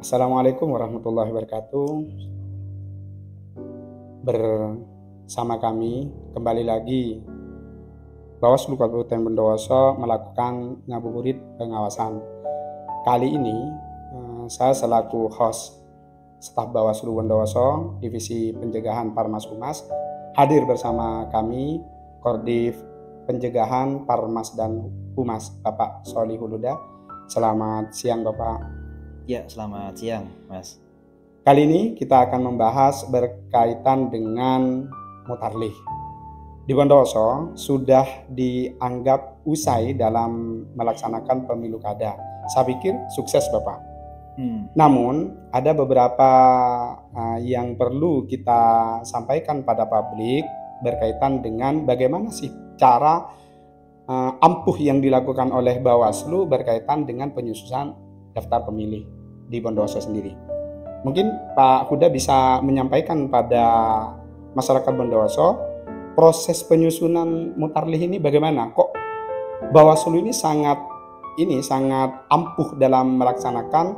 Assalamualaikum warahmatullahi wabarakatuh. Bersama kami kembali lagi Bawaslu Kabupaten Bondowoso melakukan ngabuburit pengawasan. Kali ini saya selaku host staf Bawaslu Bondowoso Divisi Pencegahan Parmas Humas hadir bersama kami Koordif Pencegahan Parmas dan Humas Bapak Solihul Huda. Selamat siang Bapak. Ya, selamat siang, Mas. Kali ini kita akan membahas berkaitan dengan Mutarlih. Di Bondowoso sudah dianggap usai dalam melaksanakan pemilu kada. Saya pikir sukses Bapak. Namun ada beberapa yang perlu kita sampaikan pada publik berkaitan dengan bagaimana sih cara ampuh yang dilakukan oleh Bawaslu berkaitan dengan penyusunan daftar pemilih di Bondowoso sendiri. Mungkin Pak Huda bisa menyampaikan pada masyarakat Bondowoso proses penyusunan Mutarlih ini bagaimana? Kok Bawaslu ini sangat ampuh dalam melaksanakan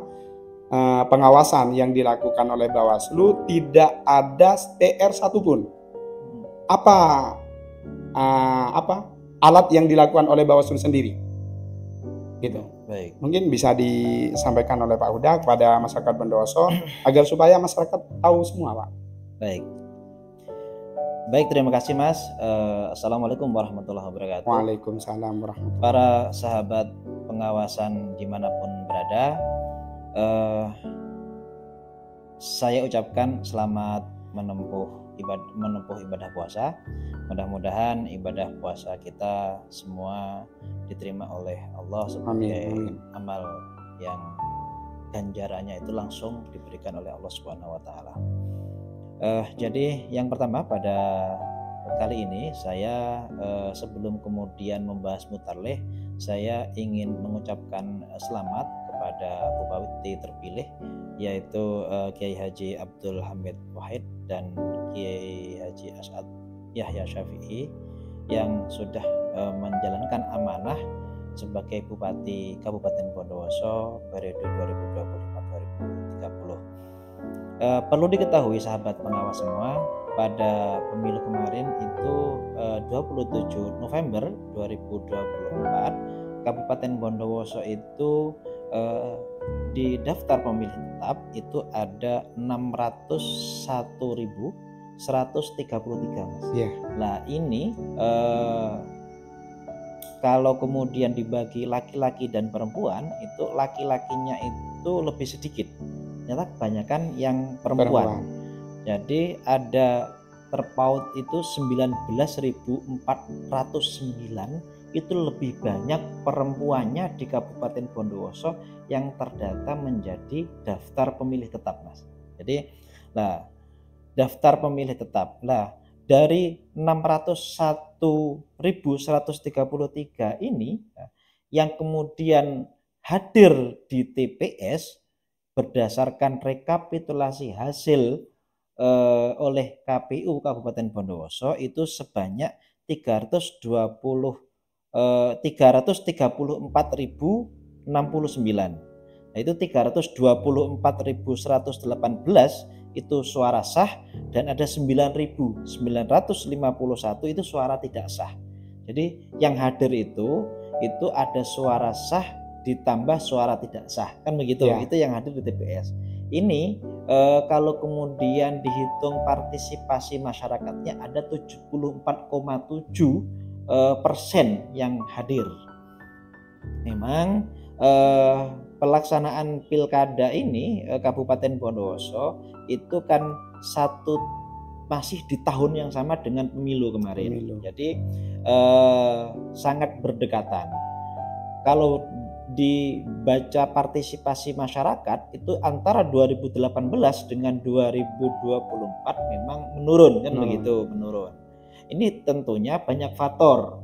pengawasan yang dilakukan oleh Bawaslu, tidak ada TR satupun. Apa alat yang dilakukan oleh Bawaslu sendiri? Gitu. Baik. Mungkin bisa disampaikan oleh Pak Huda kepada masyarakat Bondowoso agar supaya masyarakat tahu semua, Pak. Baik, terima kasih Mas. Assalamualaikum warahmatullahi wabarakatuh. Waalaikumsalam warahmatullahi wabarakatuh. Para sahabat pengawasan dimanapun berada, saya ucapkan selamat menempuh ibadah puasa. Mudah-mudahan ibadah puasa kita semua diterima oleh Allah sebagai amal yang ganjarannya itu langsung diberikan oleh Allah Subhanahu wa taala. Jadi yang pertama pada kali ini saya sebelum kemudian membahas Mutarlih, saya ingin mengucapkan selamat kepada Bupati terpilih yaitu Kiai Haji Abdul Hamid Wahid dan Kiai Haji As'ad Yahya Syafi'i yang sudah menjalankan amanah sebagai Bupati Kabupaten Bondowoso periode 2024-2030. Perlu diketahui sahabat pengawas semua, pada pemilu kemarin itu 27 November 2024 Kabupaten Bondowoso itu di daftar pemilih tetap itu ada 601.133 Mas. Yeah. Nah ini kalau kemudian dibagi laki-laki dan perempuan itu laki-lakinya itu lebih sedikit. Ternyata kebanyakan yang perempuan. Jadi ada terpaut itu 19.409 itu lebih banyak perempuannya di Kabupaten Bondowoso yang terdata menjadi daftar pemilih tetap Mas. Jadi daftar pemilih tetap dari 601.133 ini yang kemudian hadir di TPS berdasarkan rekapitulasi hasil oleh KPU Kabupaten Bondowoso itu sebanyak 334.069. Nah itu 324.118 itu suara sah dan ada 9.951 itu suara tidak sah. Jadi yang hadir itu ada suara sah ditambah suara tidak sah, kan begitu ya. Itu yang hadir di TPS. Ini kalau kemudian dihitung partisipasi masyarakatnya ada 74,7% yang hadir. Memang pelaksanaan pilkada ini Kabupaten Bondowoso itu kan masih di tahun yang sama dengan pemilu kemarin. Jadi sangat berdekatan. Kalau dibaca partisipasi masyarakat itu antara 2018 dengan 2024 memang menurun kan begitu, menurun. Ini tentunya banyak faktor.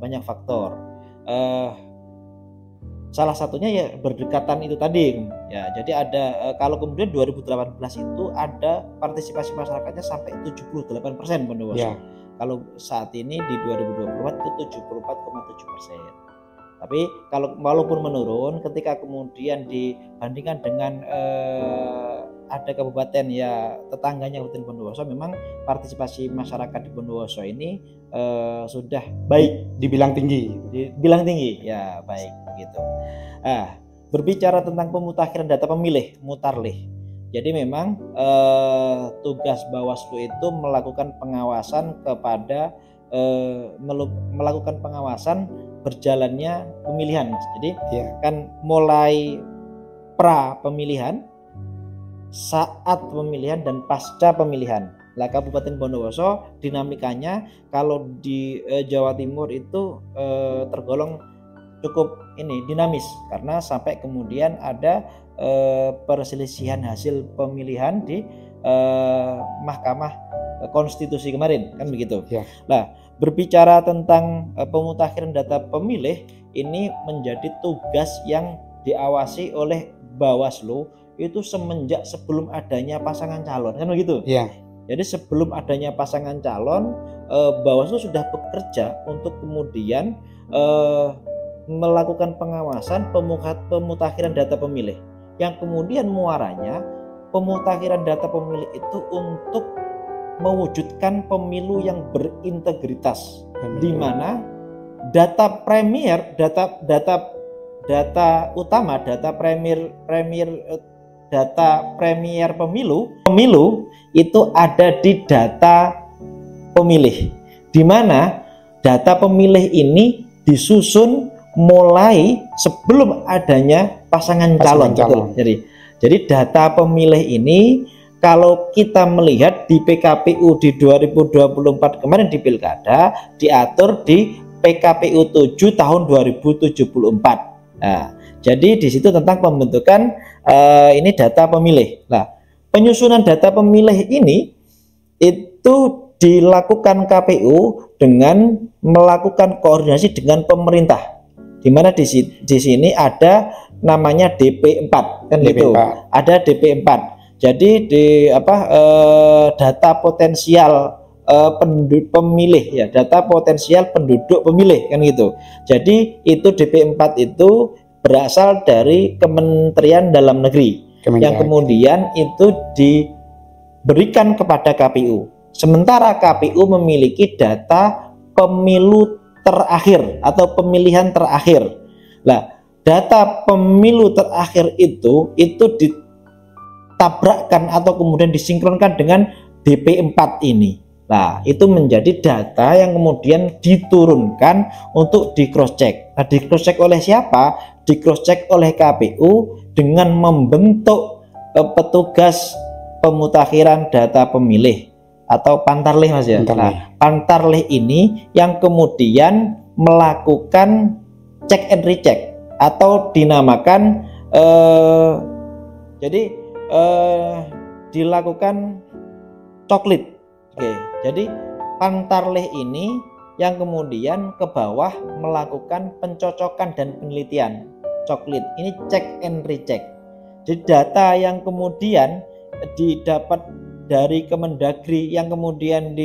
Salah satunya ya berdekatan itu tadi ya. Jadi ada kalau kemudian 2018 itu ada partisipasi masyarakatnya sampai 78% Bondowoso. Kalau saat ini di 2024 itu 74,7%. Tapi kalau walaupun menurun, ketika kemudian dibandingkan dengan ada kabupaten ya tetangganya Kabupaten Bondowoso, memang partisipasi masyarakat di Bondowoso ini sudah baik, dibilang tinggi. dibilang tinggi ya, baik begitu. Berbicara tentang pemutakhiran data pemilih Mutarlih, jadi memang tugas Bawaslu itu melakukan pengawasan kepada melakukan pengawasan berjalannya pemilihan. Jadi kan mulai pra pemilihan, saat pemilihan, dan pasca pemilihan. Lah Kabupaten Bondowoso dinamikanya kalau di Jawa Timur itu tergolong cukup dinamis, karena sampai kemudian ada perselisihan hasil pemilihan di Mahkamah Konstitusi kemarin, kan begitu. Nah, berbicara tentang pemutakhiran data pemilih ini menjadi tugas yang diawasi oleh Bawaslu itu semenjak sebelum adanya pasangan calon, kan begitu. Jadi sebelum adanya pasangan calon, Bawaslu sudah bekerja untuk kemudian melakukan pengawasan pemutakhiran data pemilih, yang kemudian muaranya pemutakhiran data pemilih itu untuk mewujudkan pemilu yang berintegritas, di mana data premier, data utama, data premier pemilu itu ada di data pemilih, di mana data pemilih ini disusun mulai sebelum adanya pasangan calon. Jadi data pemilih ini kalau kita melihat di PKPU di 2024 kemarin di Pilkada diatur di PKPU 7 tahun 2074. Nah, jadi di situ tentang pembentukan ini data pemilih. Nah, penyusunan data pemilih ini itu dilakukan KPU dengan melakukan koordinasi dengan pemerintah, di mana di sini ada namanya DP4, kan gitu. Ada DP4. Jadi di data potensial penduduk pemilih ya, data potensial penduduk pemilih, kan gitu. Jadi itu DP4 itu berasal dari Kementerian Dalam Negeri yang kemudian itu diberikan kepada KPU. Sementara KPU memiliki data pemilu terakhir atau pemilihan terakhir. Nah, data pemilu terakhir itu ditabrakkan atau kemudian disinkronkan dengan DP4 ini. Nah, itu menjadi data yang kemudian diturunkan untuk di cross check. Nah, di cross check oleh siapa? Di cross check oleh KPU dengan membentuk petugas pemutakhiran data pemilih atau Pantarlih, Mas ya. Nah, Pantarlih ini yang kemudian melakukan check and recheck atau dinamakan dilakukan coklit. Oke, jadi Pantarlih ini yang kemudian ke bawah melakukan pencocokan dan penelitian. Coklit ini check and recheck. Jadi data yang kemudian didapat dari Kemendagri yang kemudian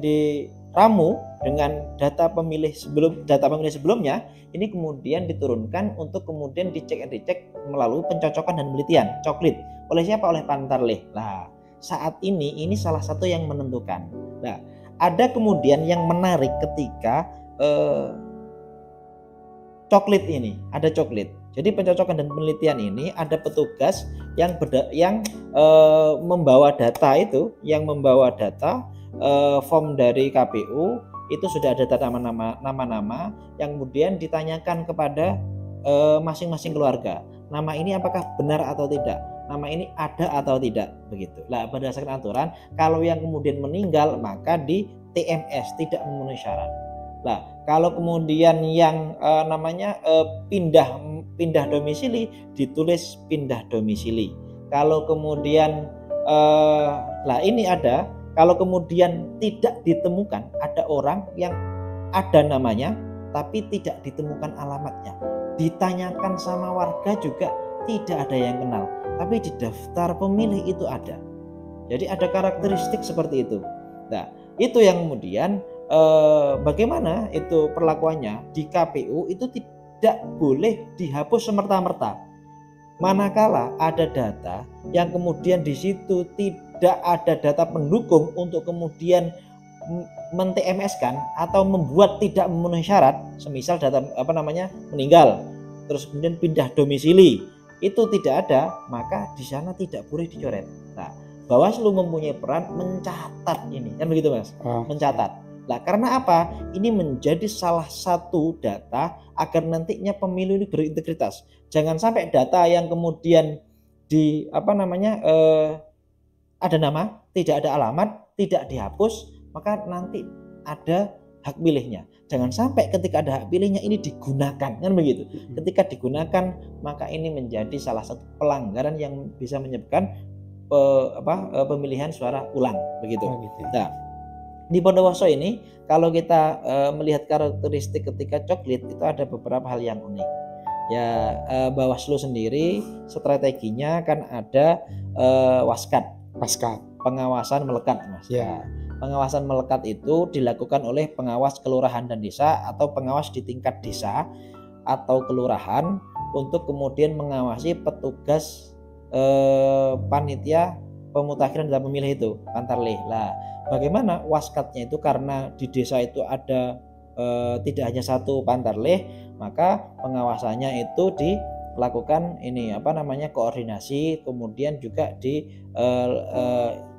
diramu dengan data pemilih sebelumnya, ini kemudian diturunkan untuk kemudian dicek and recheck melalui pencocokan dan penelitian coklit oleh siapa? Oleh Pantarlih. Nah, saat ini salah satu yang menentukan. Nah, ada kemudian yang menarik ketika coklit ini, ada coklit. Jadi pencocokan dan penelitian ini ada petugas yang membawa data itu, yang membawa data form dari KPU itu sudah ada data nama-nama yang kemudian ditanyakan kepada masing-masing keluarga. Nama ini apakah benar atau tidak? Nama ini ada atau tidak, begitu. Nah, berdasarkan aturan, kalau yang kemudian meninggal maka di TMS, tidak memenuhi syarat. Nah, kalau kemudian yang pindah domisili, ditulis pindah domisili. Kalau kemudian ini ada, kalau kemudian tidak ditemukan, ada orang yang ada namanya tapi tidak ditemukan alamatnya, ditanyakan sama warga juga tidak ada yang kenal, tapi di daftar pemilih itu ada. Jadi ada karakteristik seperti itu. Nah, itu yang kemudian bagaimana itu perlakuannya di KPU itu tidak boleh dihapus semerta-merta. Manakala ada data yang kemudian di situ tidak ada data pendukung untuk kemudian men-TMS-kan atau membuat tidak memenuhi syarat, semisal data meninggal terus kemudian pindah domisili, itu tidak ada, maka di sana tidak boleh dicoret. Nah, Bawaslu mempunyai peran mencatat ini, kan begitu Mas? Mencatat. Nah, karena apa? Ini menjadi salah satu data agar nantinya pemilu ini berintegritas. Jangan sampai data yang kemudian ada nama, tidak ada alamat, tidak dihapus, maka nanti ada hak pilihnya. Jangan sampai ketika ada hak pilihnya ini digunakan, kan begitu. Ketika digunakan, maka ini menjadi salah satu pelanggaran yang bisa menyebabkan pemilihan suara ulang, begitu. Nah, di Bondowoso ini kalau kita melihat karakteristik ketika coklit itu ada beberapa hal yang unik. Ya, Bawaslu sendiri strateginya kan ada waskat, pengawasan melekat, Mas. Ya. Pengawasan melekat itu dilakukan oleh pengawas kelurahan dan desa atau pengawas di tingkat desa atau kelurahan untuk kemudian mengawasi petugas panitia pemutakhiran dan pemilih itu, pantarlih. Lah, bagaimana waskatnya itu, karena di desa itu ada tidak hanya satu pantarlih, maka pengawasannya itu dilakukan koordinasi, kemudian juga di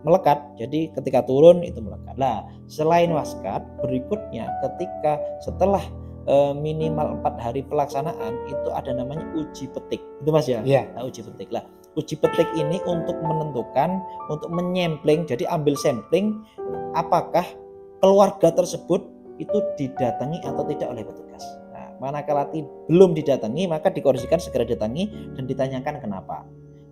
melekat. Jadi ketika turun itu melekat. Nah, selain waskat, berikutnya ketika setelah minimal 4 hari pelaksanaan itu ada namanya uji petik. Itu Mas ya? Nah, uji petik. Lah, uji petik ini untuk menentukan, untuk menyempling, jadi ambil sampling apakah keluarga tersebut itu didatangi atau tidak oleh petugas. Nah, manakala belum didatangi, maka dikoordinasikan segera datangi dan ditanyakan kenapa.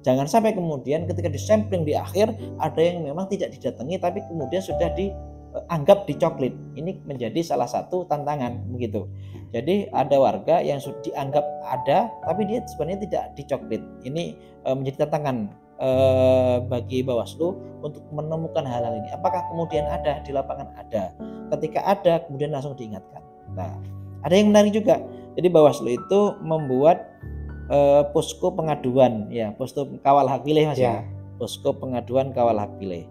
Jangan sampai kemudian ketika disampling di akhir ada yang memang tidak didatangi tapi kemudian sudah dianggap dicoklit. Ini menjadi salah satu tantangan, begitu. Jadi ada warga yang sudah dianggap ada tapi dia sebenarnya tidak dicoklit. Ini menjadi tantangan bagi Bawaslu untuk menemukan hal-hal ini. Apakah kemudian ada di lapangan? Ada. Ketika ada kemudian langsung diingatkan. Nah, ada yang menarik juga. Jadi Bawaslu itu membuat posko pengaduan, ya, posko kawal hak pilih, Mas ya. Posko pengaduan kawal hak pilih.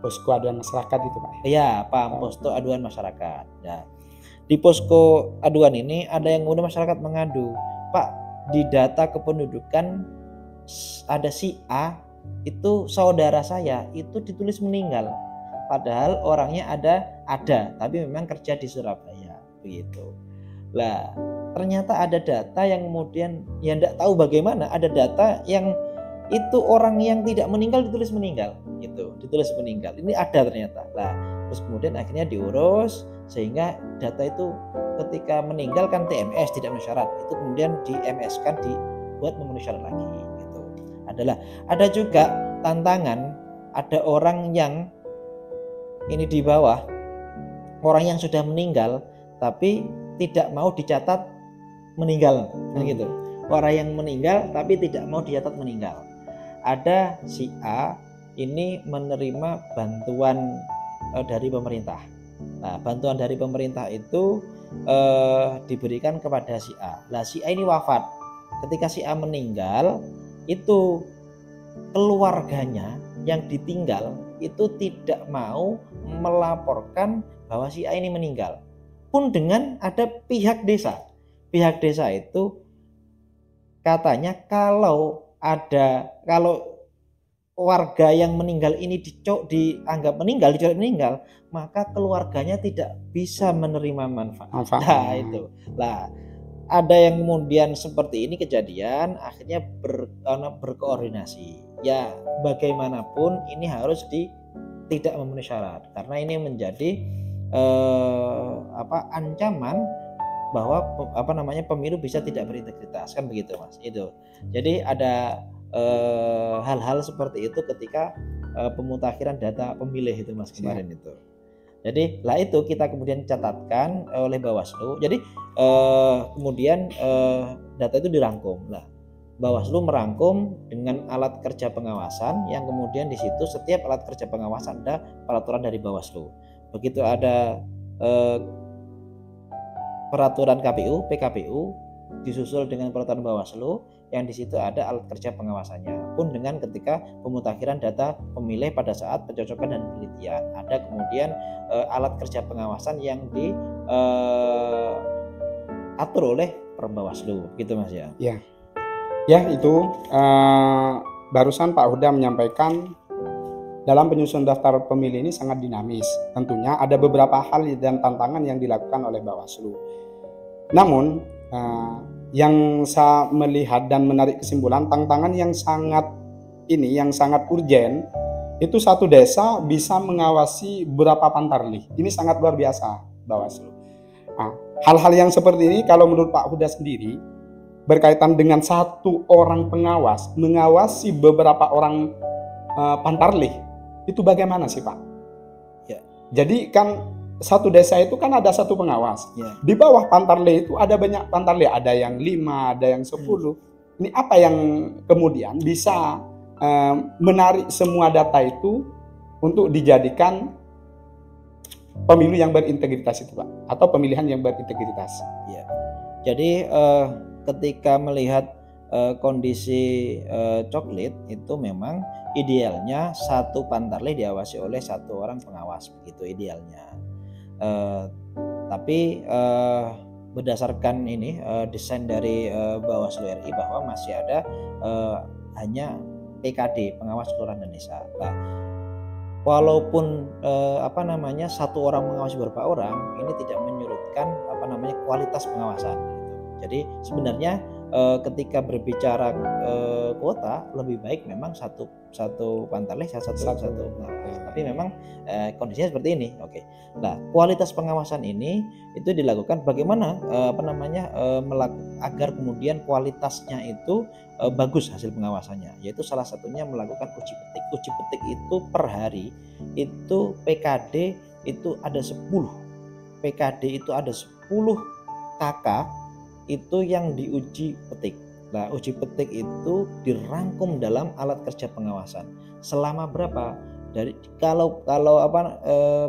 Posko aduan masyarakat itu, Pak. Iya, posko aduan masyarakat. Ya. Di posko aduan ini ada yang kemudian masyarakat mengadu, Pak, di data kependudukan ada si A itu saudara saya itu ditulis meninggal, padahal orangnya ada, tapi memang kerja di Surabaya, begitu. Lah, ternyata ada data yang kemudian ya tidak tahu bagaimana ada data yang itu orang yang tidak meninggal ditulis meninggal, gitu, ditulis meninggal. Ini ada ternyata. Lah, terus kemudian akhirnya diurus sehingga data itu ketika meninggal kan TMS tidak memenuhi syarat, itu kemudian di MS kan dibuat memenuhi syarat lagi, gitu. Ada juga tantangan, ada orang yang ini di bawah, orang yang sudah meninggal tapi tidak mau dicatat meninggal, gitu. Orang yang meninggal tapi tidak mau dicatat meninggal. Ada si A ini menerima bantuan dari pemerintah. Nah, bantuan dari pemerintah itu diberikan kepada si A. Nah, si A ini wafat. Ketika si A meninggal, itu keluarganya yang ditinggal itu tidak mau melaporkan bahwa si A ini meninggal. Pun dengan ada pihak desa. Pihak desa itu katanya kalau warga yang meninggal ini dianggap meninggal, dicoret meninggal, maka keluarganya tidak bisa menerima manfaat. Nah, itu. Lah, ada yang kemudian seperti ini kejadian, akhirnya berkoordinasi. Ya, bagaimanapun ini harus tidak memenuhi syarat, karena ini menjadi ancaman bahwa pemilu bisa tidak berintegritas, kan begitu, Mas. Itu. Jadi ada hal-hal seperti itu ketika pemutakhiran data pemilih itu, Mas, kemarin itu. Jadi lah itu kita kemudian catatkan oleh Bawaslu. Jadi kemudian data itu dirangkum. Nah, Bawaslu merangkum dengan alat kerja pengawasan yang kemudian di situ setiap alat kerja pengawasan ada peraturan dari Bawaslu. Begitu ada peraturan KPU, PKPU disusul dengan peraturan Bawaslu, yang di situ ada alat kerja pengawasannya. Pun dengan ketika pemutakhiran data pemilih pada saat pencocokan dan penelitian, ada kemudian alat kerja pengawasan yang diatur oleh Perbawaslu, gitu Mas ya. Ya itu barusan Pak Huda menyampaikan dalam penyusunan daftar pemilih ini sangat dinamis. Tentunya ada beberapa hal dan tantangan yang dilakukan oleh Bawaslu. Namun yang saya melihat dan menarik kesimpulan, tantangan yang sangat urgen itu satu desa bisa mengawasi berapa pantarlih. Ini sangat luar biasa Bawaslu. Hal-hal yang seperti ini kalau menurut Pak Huda sendiri berkaitan dengan satu orang pengawas mengawasi beberapa orang pantarlih, itu bagaimana sih Pak? Ya. Jadi kan satu desa itu kan ada satu pengawas. Ya. Di bawah pantarlih itu ada banyak pantarlih, ada yang 5, ada yang 10. Ini apa yang kemudian bisa menarik semua data itu untuk dijadikan pemilu yang berintegritas itu Pak, atau pemilihan yang berintegritas? Ya. Jadi ketika melihat kondisi coklit itu memang idealnya satu pantarlih diawasi oleh satu orang pengawas, begitu idealnya. Tapi berdasarkan ini desain dari Bawaslu RI bahwa masih ada hanya PKD, pengawas kelurahan dan desa. Nah, walaupun satu orang mengawasi beberapa orang, ini tidak menyurutkan kualitas pengawasan. Jadi sebenarnya ketika berbicara kuota lebih baik memang satu pantarlih satu. Tapi memang kondisinya seperti ini. Oke. Nah, kualitas pengawasan ini itu dilakukan bagaimana agar kemudian kualitasnya itu bagus hasil pengawasannya, yaitu salah satunya melakukan uji petik. Uji petik itu per hari itu PKD itu ada 10. PKD itu ada 10 KK itu yang diuji petik. Nah, uji petik itu dirangkum dalam alat kerja pengawasan. Selama berapa? Dari kalau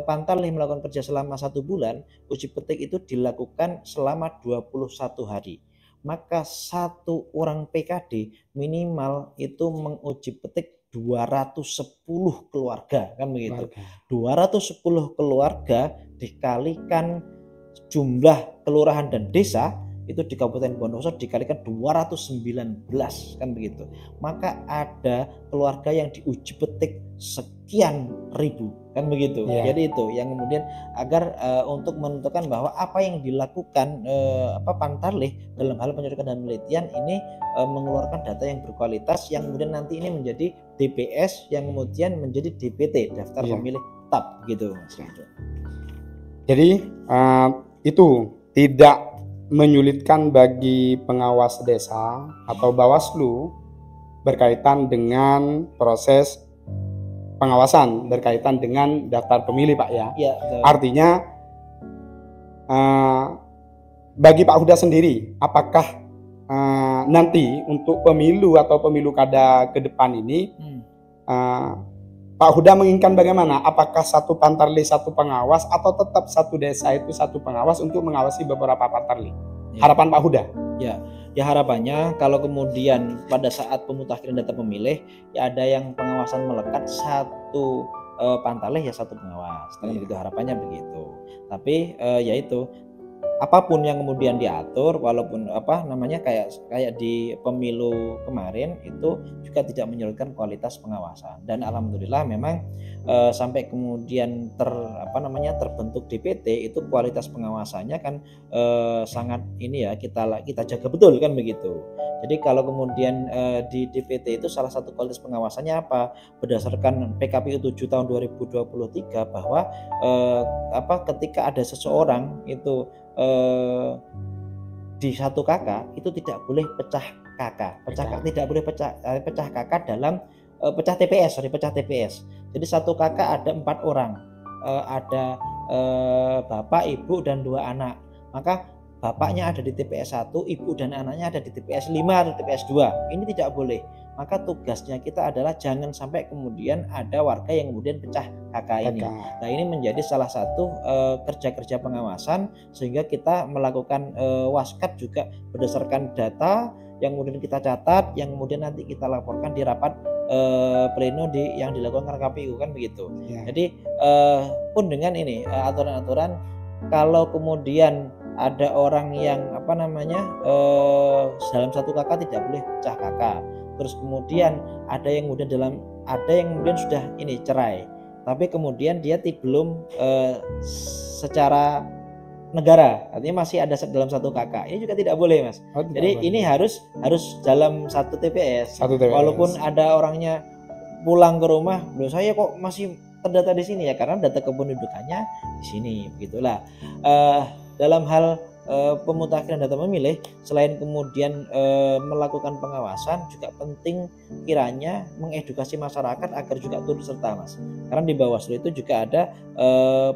pantarlih melakukan kerja selama 1 bulan, uji petik itu dilakukan selama 21 hari. Maka satu orang PKD minimal itu menguji petik 210 keluarga, kan begitu. 210 keluarga dikalikan jumlah kelurahan dan desa itu di Kabupaten Bondowoso dikalikan 219, kan begitu. Maka ada keluarga yang diuji petik sekian ribu, kan begitu. Jadi itu yang kemudian agar untuk menentukan bahwa apa yang dilakukan pantarlih dalam hal pencocokan dan penelitian ini mengeluarkan data yang berkualitas yang kemudian nanti ini menjadi DPS yang kemudian menjadi DPT, daftar pemilih tetap, gitu Mas. Jadi itu tidak menyulitkan bagi pengawas desa atau Bawaslu berkaitan dengan proses pengawasan berkaitan dengan daftar pemilih Pak ya. Artinya bagi Pak Huda sendiri, apakah nanti untuk pemilu atau pemilu kada ke depan ini Pak Huda menginginkan bagaimana? Apakah satu pantarlih satu pengawas atau tetap satu desa itu satu pengawas untuk mengawasi beberapa pantarlih? Harapan Pak Huda? Ya harapannya kalau kemudian pada saat pemutakhiran data pemilih ya ada yang pengawasan melekat satu pantarlih ya satu pengawas. Begitu harapannya begitu. Tapi yaitu apapun yang kemudian diatur, walaupun kayak di pemilu kemarin itu juga tidak menyurutkan kualitas pengawasan. Dan alhamdulillah memang sampai kemudian terbentuk DPT itu kualitas pengawasannya kan sangat ini ya kita jaga betul, kan begitu. Jadi kalau kemudian di DPT itu salah satu kualitas pengawasannya apa? Berdasarkan PKPU 7 tahun 2023 bahwa ketika ada seseorang itu di satu KK itu tidak boleh pecah KK. Tidak boleh pecah KK dalam pecah TPS. Jadi satu KK ada 4 orang. Ada bapak, ibu dan 2 anak. Maka bapaknya ada di TPS 1, ibu dan anaknya ada di TPS 5 atau TPS 2. Ini tidak boleh. Maka tugasnya kita adalah jangan sampai kemudian ada warga yang kemudian pecah KK ini. Nah, ini menjadi salah satu kerja-kerja pengawasan sehingga kita melakukan waskat juga berdasarkan data yang kemudian kita catat, yang kemudian nanti kita laporkan di rapat pleno yang dilakukan oleh KPU kan begitu. Ya. Jadi pun dengan ini aturan-aturan, kalau kemudian ada orang yang dalam satu kakak tidak boleh pecah kakak, terus kemudian ada yang kemudian sudah ini cerai, tapi kemudian dia belum secara negara, artinya masih ada dalam satu kakak, ini juga tidak boleh, Mas. Jadi boleh. Ini harus dalam satu TPS. Walaupun ada orangnya pulang ke rumah, loh saya kok masih terdata di sini, ya karena data kependudukannya di sini, begitulah. Dalam hal pemutakhiran data pemilih, selain kemudian melakukan pengawasan, juga penting kiranya mengedukasi masyarakat agar juga turut serta, Mas. Karena di Bawaslu itu juga ada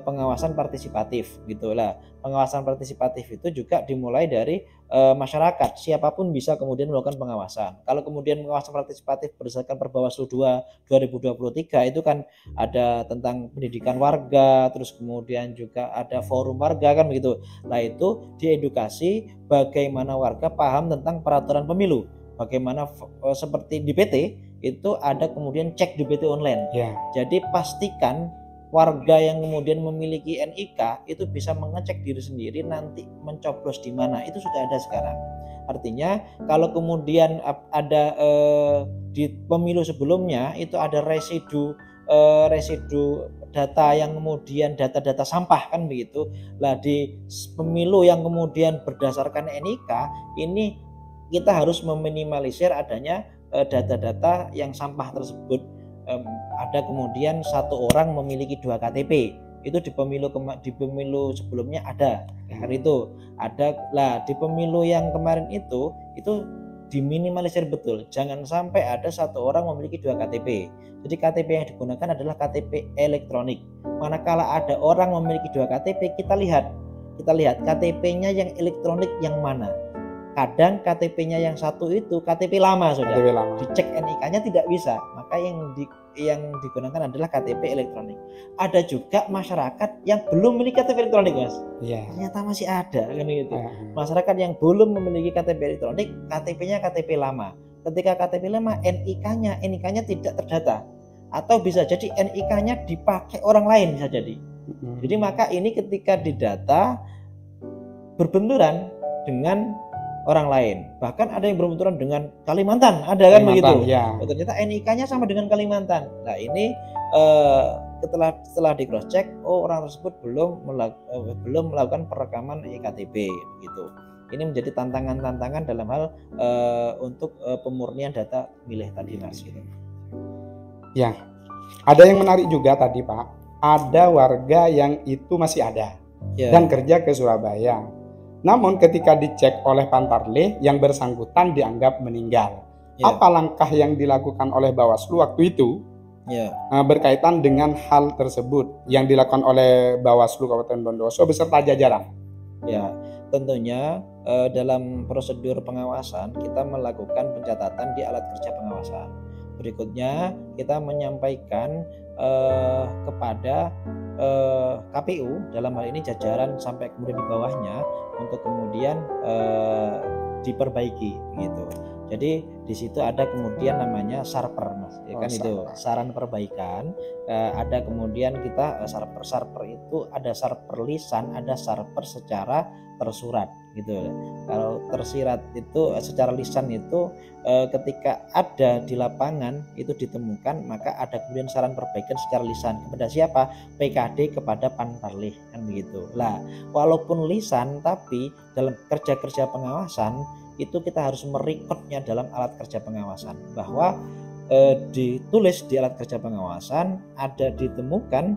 pengawasan partisipatif, gitulah. Pengawasan partisipatif itu juga dimulai dari masyarakat, siapapun bisa kemudian melakukan pengawasan. Kalau kemudian pengawasan partisipatif berdasarkan Perbawaslu 2 2023 itu kan ada tentang pendidikan warga, terus kemudian juga ada forum warga kan begitu. Nah itu diedukasi bagaimana warga paham tentang peraturan pemilu, bagaimana seperti di PT itu ada kemudian cek di PT online. Jadi pastikan warga yang kemudian memiliki NIK itu bisa mengecek diri sendiri nanti mencoblos di mana, itu sudah ada sekarang. Artinya kalau kemudian ada di pemilu sebelumnya itu ada residu data yang kemudian data-data sampah kan begitu. Lah di pemilu yang kemudian berdasarkan NIK ini kita harus meminimalisir adanya data-data yang sampah tersebut. Ada kemudian satu orang memiliki 2 KTP, itu di pemilu sebelumnya ada, kan itu ada. Lah di pemilu yang kemarin itu diminimalisir betul, jangan sampai ada satu orang memiliki 2 KTP. Jadi KTP yang digunakan adalah KTP elektronik. Manakala ada orang memiliki 2 KTP, kita lihat KTP-nya yang elektronik yang mana. Kadang KTP-nya yang satu itu KTP lama sudah. Dicek NIK-nya tidak bisa. Maka yang digunakan adalah KTP elektronik. Ada juga masyarakat yang belum memiliki KTP elektronik, Mas. Ternyata masih ada kan gitu. Masyarakat yang belum memiliki KTP elektronik, KTP-nya KTP lama. Ketika KTP lama, NIK-nya tidak terdata. Atau bisa jadi NIK-nya dipakai orang lain, bisa jadi. Jadi maka ini ketika didata berbenturan dengan orang lain, bahkan ada yang berbenturan dengan Kalimantan, ada kan begitu. Ternyata NIK-nya sama dengan Kalimantan. Nah ini setelah di cross check, orang tersebut belum melakukan perekaman ektp gitu. Ini menjadi tantangan dalam hal untuk pemurnian data milih tadi, Mas. Gitu. Ya, ada yang menarik juga tadi, Pak. Ada warga yang itu masih ada dan kerja ke Surabaya. Namun ketika dicek oleh Pantarlih, yang bersangkutan dianggap meninggal. Apa langkah yang dilakukan oleh Bawaslu waktu itu berkaitan dengan hal tersebut yang dilakukan oleh Bawaslu Kabupaten Bondowoso beserta jajaran? Ya, tentunya dalam prosedur pengawasan kita melakukan pencatatan di alat kerja pengawasan. Berikutnya kita menyampaikan kepada KPU, dalam hal ini jajaran sampai kemudian di bawahnya, untuk kemudian diperbaiki gitu. Jadi di situ ada kemudian namanya sarper, Mas, kan itu saran perbaikan. Ada kemudian kita sarper itu ada sarper lisan, ada sarper secara tersurat gitu. Kalau tersirat itu secara lisan itu ketika ada di lapangan itu ditemukan, maka ada kemudian saran perbaikan secara lisan kepada siapa? PKD kepada Pantarlih kan begitu. Lah, walaupun lisan tapi dalam kerja pengawasan itu kita harus merekodnya dalam alat kerja pengawasan, bahwa ditulis di alat kerja pengawasan ada ditemukan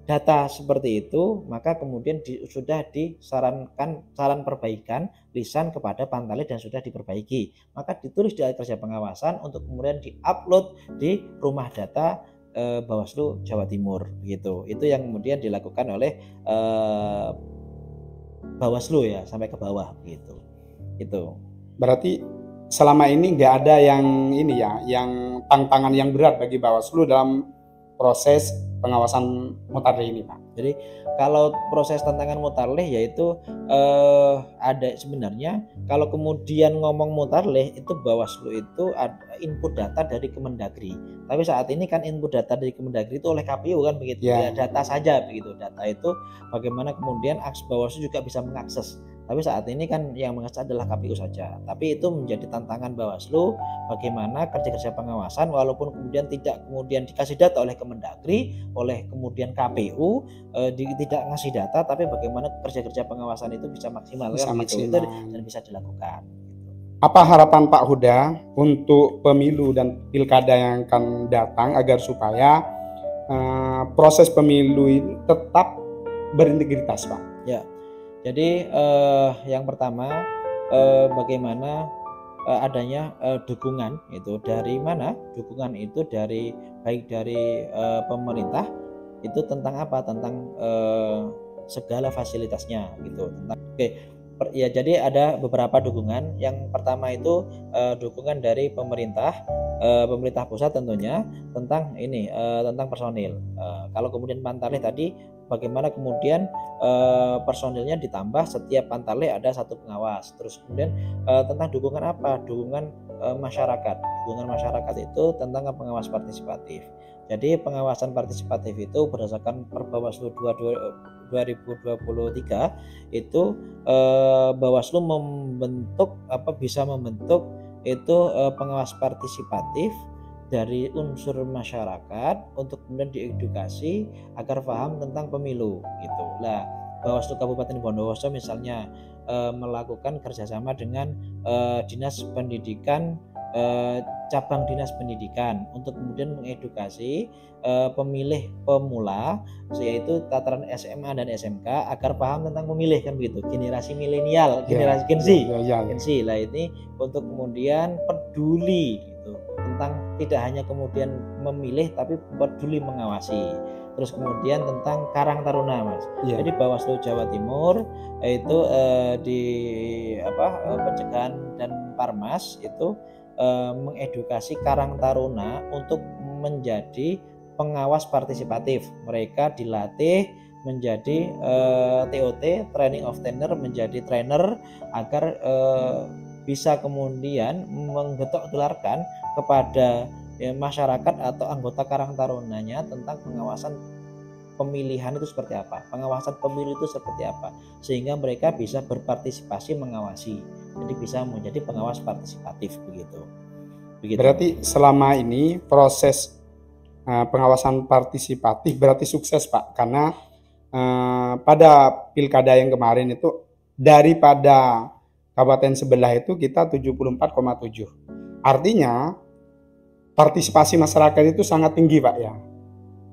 data seperti itu, maka kemudian sudah disarankan saran perbaikan lisan kepada Pantarlih dan sudah diperbaiki, maka ditulis di alat kerja pengawasan untuk kemudian diupload di rumah data Bawaslu Jawa Timur gitu. Itu yang kemudian dilakukan oleh Bawaslu ya, sampai ke bawah gitu. Itu. Berarti selama ini nggak ada yang ini ya, yang tantangan yang berat bagi Bawaslu dalam proses pengawasan mutarlih ini, Pak? Jadi kalau proses tantangan mutarlih yaitu ada sebenarnya kalau kemudian ngomong mutarlih itu Bawaslu itu ada input data dari Kemendagri. Tapi saat ini kan input data dari Kemendagri itu oleh KPU kan begitu. Ya, data saja begitu. Data itu bagaimana kemudian Bawaslu juga bisa mengakses. Tapi saat ini kan yang mengakses adalah KPU saja. Tapi itu menjadi tantangan Bawaslu bagaimana kerja-kerja pengawasan walaupun kemudian tidak kemudian dikasih data oleh Kemendagri, oleh kemudian KPU tidak ngasih data, tapi bagaimana kerja-kerja pengawasan itu bisa maksimal kan gitu dan bisa dilakukan. Apa harapan Pak Huda untuk pemilu dan pilkada yang akan datang agar supaya proses pemilu ini tetap berintegritas, Pak? Ya. Jadi yang pertama bagaimana adanya dukungan itu dari mana? Dukungan itu dari baik dari pemerintah itu tentang apa? Tentang segala fasilitasnya gitu. Ya jadi ada beberapa dukungan. Yang pertama itu dukungan dari pemerintah pusat tentunya tentang ini tentang personil. Kalau kemudian Pantarlih tadi bagaimana kemudian personilnya ditambah setiap Pantarlih ada satu pengawas. Terus kemudian tentang dukungan apa? Dukungan masyarakat. Dukungan masyarakat itu tentang pengawas partisipatif. Jadi pengawasan partisipatif itu berdasarkan Perbawaslu 2023 itu Bawaslu bisa membentuk itu pengawas partisipatif dari unsur masyarakat untuk kemudian diedukasi agar paham tentang pemilu gitu. Lah Bawaslu Kabupaten Bondowoso misalnya melakukan kerjasama dengan Dinas Pendidikan cabang Dinas Pendidikan untuk kemudian mengedukasi pemilih pemula yaitu tataran SMA dan SMK agar paham tentang memilih kan begitu, generasi milenial, generasi Gen Z. Lah ini untuk kemudian peduli gitu tentang tidak hanya kemudian memilih tapi peduli mengawasi. Terus kemudian tentang Karang Taruna, Mas. Jadi Bawaslu Jawa Timur itu di pencegahan dan Parmas itu mengedukasi Karang Taruna untuk menjadi pengawas partisipatif. Mereka dilatih menjadi TOT, Training of Trainer, menjadi trainer agar bisa kemudian menggetok tularkan kepada masyarakat atau anggota Karang Tarunanya tentang pengawasan pemilihan itu seperti apa, pengawasan pemilu itu seperti apa, sehingga mereka bisa berpartisipasi mengawasi. Jadi bisa menjadi pengawas partisipatif begitu. Berarti selama ini proses pengawasan partisipatif berarti sukses, Pak, karena pada pilkada yang kemarin itu daripada kabupaten sebelah itu kita 74,7. Artinya partisipasi masyarakat itu sangat tinggi, Pak, ya.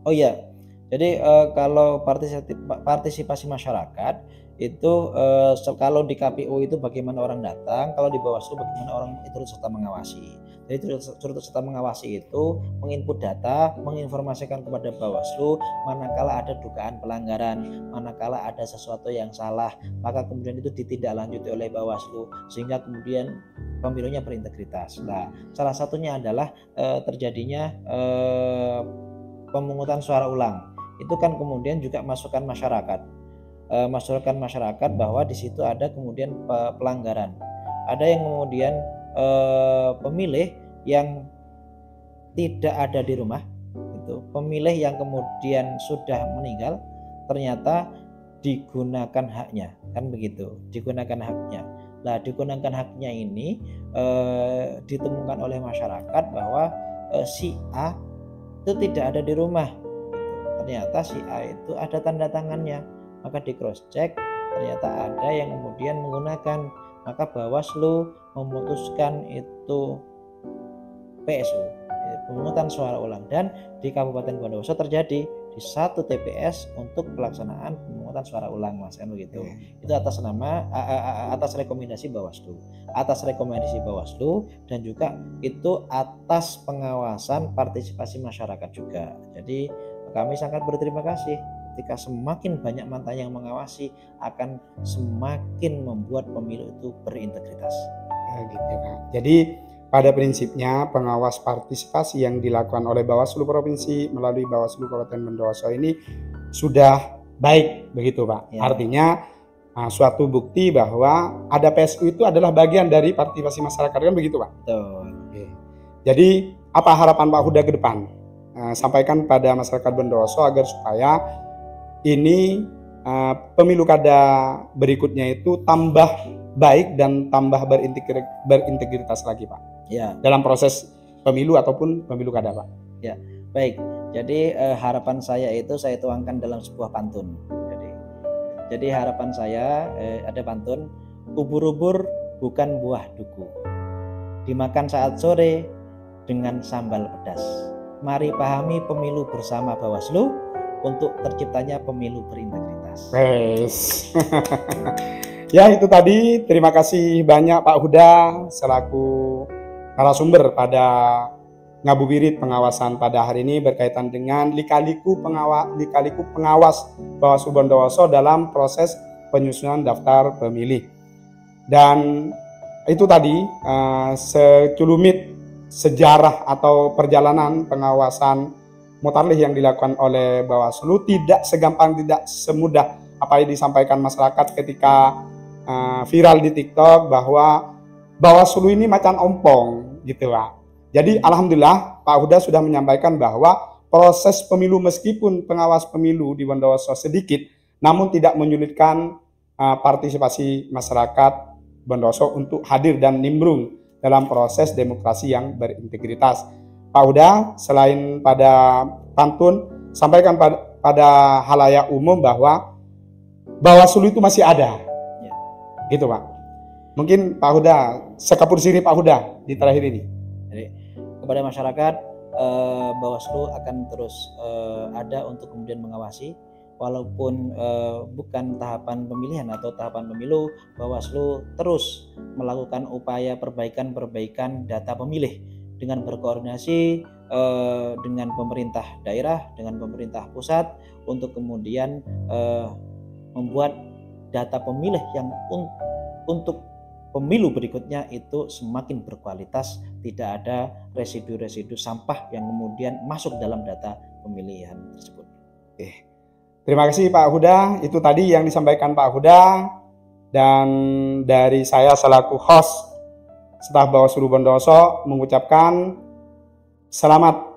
Oh iya. Jadi kalau partisipasi masyarakat itu kalau di KPU itu bagaimana orang datang, kalau di Bawaslu bagaimana orang turut serta mengawasi. Jadi turut serta mengawasi itu menginput data, menginformasikan kepada Bawaslu manakala ada dugaan pelanggaran, manakala ada sesuatu yang salah, maka kemudian itu ditindaklanjuti oleh Bawaslu sehingga kemudian pemilunya berintegritas. Nah, salah satunya adalah terjadinya pemungutan suara ulang. Itu kan kemudian juga masukan masyarakat bahwa di situ ada kemudian pelanggaran. Ada yang kemudian pemilih yang tidak ada di rumah, itu pemilih yang kemudian sudah meninggal ternyata digunakan haknya, kan begitu, digunakan haknya. Nah, digunakan haknya ini ditemukan oleh masyarakat bahwa si A itu tidak ada di rumah. Ternyata si A itu ada tanda tangannya, maka di cross check ternyata ada yang kemudian menggunakan, maka Bawaslu memutuskan itu PSU, pemungutan suara ulang, dan di Kabupaten Bondowoso terjadi di satu TPS untuk pelaksanaan pemungutan suara ulang, Mas, kan begitu. Itu atas nama atas rekomendasi Bawaslu, dan juga itu atas pengawasan partisipasi masyarakat juga. Jadi kami sangat berterima kasih ketika semakin banyak mata yang mengawasi akan semakin membuat pemilu itu berintegritas. Gitu, Pak. Jadi pada prinsipnya pengawas partisipasi yang dilakukan oleh Bawaslu Provinsi melalui Bawaslu Kabupaten Bondowoso ini sudah baik, begitu Pak. Ya. Artinya suatu bukti bahwa ada PSU itu adalah bagian dari partisipasi masyarakat, kan begitu Pak? Betul. Jadi apa harapan Pak Huda ke depan? Sampaikan pada masyarakat Bondowoso agar supaya ini pemilu kada berikutnya itu tambah baik dan tambah berintegritas lagi Pak. Ya. Dalam proses pemilu ataupun pemilu kada Pak. Ya, baik. Jadi harapan saya itu saya tuangkan dalam sebuah pantun. Jadi harapan saya ada pantun, ubur-ubur bukan buah duku, dimakan saat sore dengan sambal pedas. Mari pahami pemilu bersama Bawaslu untuk terciptanya pemilu berintegritas. Yes. Ya itu tadi, terima kasih banyak Pak Huda selaku narasumber pada Ngabuburit pengawasan pada hari ini berkaitan dengan lika-liku pengawas Bawaslu Bondowoso dalam proses penyusunan daftar pemilih. Dan itu tadi seculumit sejarah atau perjalanan pengawasan mutarlih yang dilakukan oleh Bawaslu, tidak segampang, tidak semudah apa yang disampaikan masyarakat ketika viral di TikTok bahwa Bawaslu ini macan ompong gitu Pak. Jadi alhamdulillah Pak Huda sudah menyampaikan bahwa proses pemilu meskipun pengawas pemilu di Bondowoso sedikit, namun tidak menyulitkan partisipasi masyarakat Bondowoso untuk hadir dan nimbrung dalam proses demokrasi yang berintegritas. Pak Huda selain pada pantun, sampaikan pada halayak umum bahwa Bawaslu itu masih ada. Ya. Gitu Pak. Mungkin Pak Huda, sekapur siri Pak Huda di terakhir ini. Jadi kepada masyarakat, Bawaslu akan terus ada untuk kemudian mengawasi, walaupun bukan tahapan pemilihan atau tahapan pemilu, Bawaslu terus melakukan upaya perbaikan data pemilih dengan berkoordinasi dengan pemerintah daerah, dengan pemerintah pusat untuk kemudian membuat data pemilih yang untuk pemilu berikutnya itu semakin berkualitas, tidak ada residu-residu sampah yang kemudian masuk dalam data pemilihan tersebut. Terima kasih Pak Huda, itu tadi yang disampaikan Pak Huda, dan dari saya selaku host staf Bawaslu Bondowoso mengucapkan selamat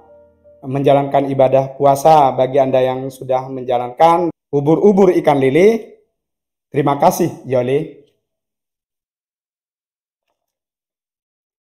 menjalankan ibadah puasa bagi Anda yang sudah menjalankan ubur-ubur ikan lele. Terima kasih Yole.